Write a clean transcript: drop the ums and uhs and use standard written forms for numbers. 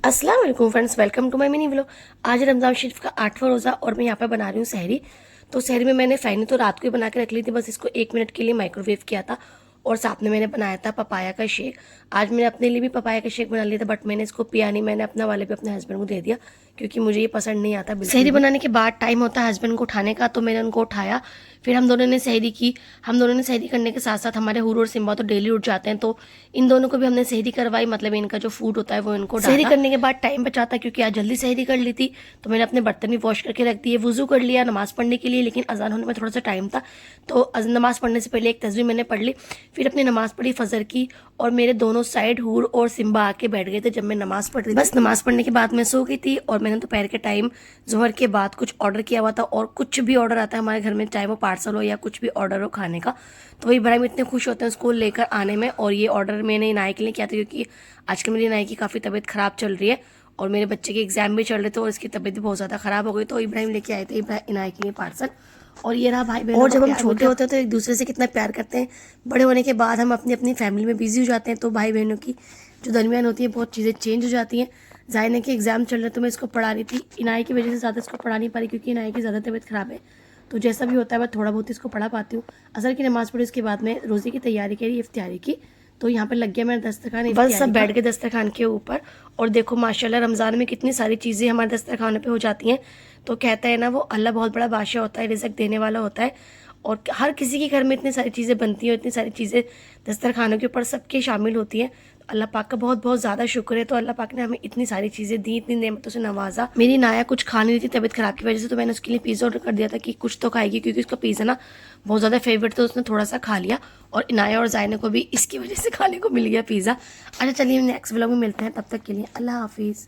अस्सलाम वालेकुम friends, welcome to my mini vlog. आज रमज़ान शरीफ का 8वां रोज़ा और मैं यहाँ पे बना रही हूँ सहरी। तो सहरी में मैंने फ़ैनी तो रात को ही बना के रख ली थी, बस इसको 1 मिनट के लिए माइक्रोवेव किया था। और साथ में मैंने बनाया था पपाया का शेक। आज मैंने अपने लिए भी पपाया का शेक बना लिया था, बट मैंने इसको पिया नहीं, मैंने अपना वाले भी अपने हस्बैंड को दे दिया क्योंकि मुझे ये पसंद नहीं आता। सहरी बनाने के बाद टाइम होता है हस्बैंड को उठाने का, तो मैंने उनको उठाया। फिर हम दोनों ने सहरी की। हम दोनों ने सहरी करने के साथ साथ हमारे हुरू और सिम्बा तो डेली उठ जाते हैं, तो इन दोनों को भी हमने सहरी करवाई। मतलब इनका जो फूड होता है वो इनको सहरी करने के बाद टाइम बचा था क्योंकि आज जल्दी सहरी कर ली थी, तो मैंने अपने बर्तन भी वॉश करके रख दिए, वुजू कर लिया नमाज पढ़ने के लिए। लेकिन अजान होने में थोड़ा सा टाइम था, तो नमाज पढ़ने से पहले एक तस्वीर मैंने पढ़ ली, फिर अपनी नमाज पढ़ी फजर की। और मेरे दोनों साइड हूर और सिम्बा आके बैठ गए थे जब मैं नमाज पढ़ रही थी। बस नमाज पढ़ने के बाद मैं सो गई थी। और मैंने दोपहर के टाइम जोहर के बाद कुछ ऑर्डर किया हुआ था, और कुछ भी ऑर्डर आता है हमारे घर में, चाहे वो पार्सल हो या कुछ भी ऑर्डर हो खाने का, तो वही इब्राहिम इतने खुश होते हैं उसको लेकर आने में। और ये ऑर्डर मैंने इनाय के लिए किया था क्योंकि आजकल मेरी इनाय की काफ़ी तबीयत ख़राब चल रही है और मेरे बच्चे के एग्जाम भी चल रहे थे और इसकी तबीयत भी बहुत ज़्यादा ख़राब हो गई, तो इब्राहिम लेके आए थे इनाय के लिए पार्सल। और ये रहा भाई बहन। और जब हम छोटे होते हैं तो एक दूसरे से कितना प्यार करते हैं, बड़े होने के बाद हम अपनी अपनी फैमिली में बिजी हो जाते हैं, तो भाई बहनों की जो दरमियान होती है बहुत चीज़ें चेंज हो जाती हैं। जायने के एग्जाम चल रहे तो मैं इसको पढ़ा रही थी, इनाई की वजह से ज़्यादा इसको पढ़ा नहीं पा रही क्योंकि इनाई की ज़्यादा तबीयत ख़राब है, तो जैसा भी होता है मैं थोड़ा बहुत इसको पढ़ा पाती हूँ। असर की नमाज़ पढ़ी, उसके बाद मैं रोज़े की तैयारी करी, इफ्तियारी की। तो यहाँ पर लग गया मेरा दस्तरखान, बस सब बैठ गए दस्तरखान के ऊपर। और देखो माशाल्लाह रमज़ान में कितनी सारी चीज़ें हमारे दस्तरखाने पे हो जाती हैं। तो कहता है ना, वो अल्लाह बहुत बड़ा बादशाह होता है, रिज़्क देने वाला होता है। और हर किसी के घर में इतनी सारी चीज़ें बनती हैं, इतनी सारी चीज़ें दस्तरखानों के ऊपर सबके शामिल होती हैं। तो अल्लाह पाक का बहुत बहुत ज़्यादा शुक्र है। तो अल्लाह पाक ने हमें इतनी सारी चीज़ें दी, इतनी नेमतों से नवाजा। मेरी नाया कुछ खा नहीं रही थी तबीयत ख़राब की वजह से, तो मैंने उसके लिए पिज़्ज़ा ऑर्डर कर दिया था कि कुछ तो खाएगी, क्योंकि उसका पिज़्ज़ा ना बहुत ज़्यादा फेवरेट था, तो उसने थोड़ा सा खा लिया। और इनाया और जायने को भी इसकी वजह से खाने को मिल गया पिज़्ज़ा। अच्छा चलिए नेक्स्ट व्लॉग में मिलते हैं, तब तक के लिए अल्लाह हाफिज़।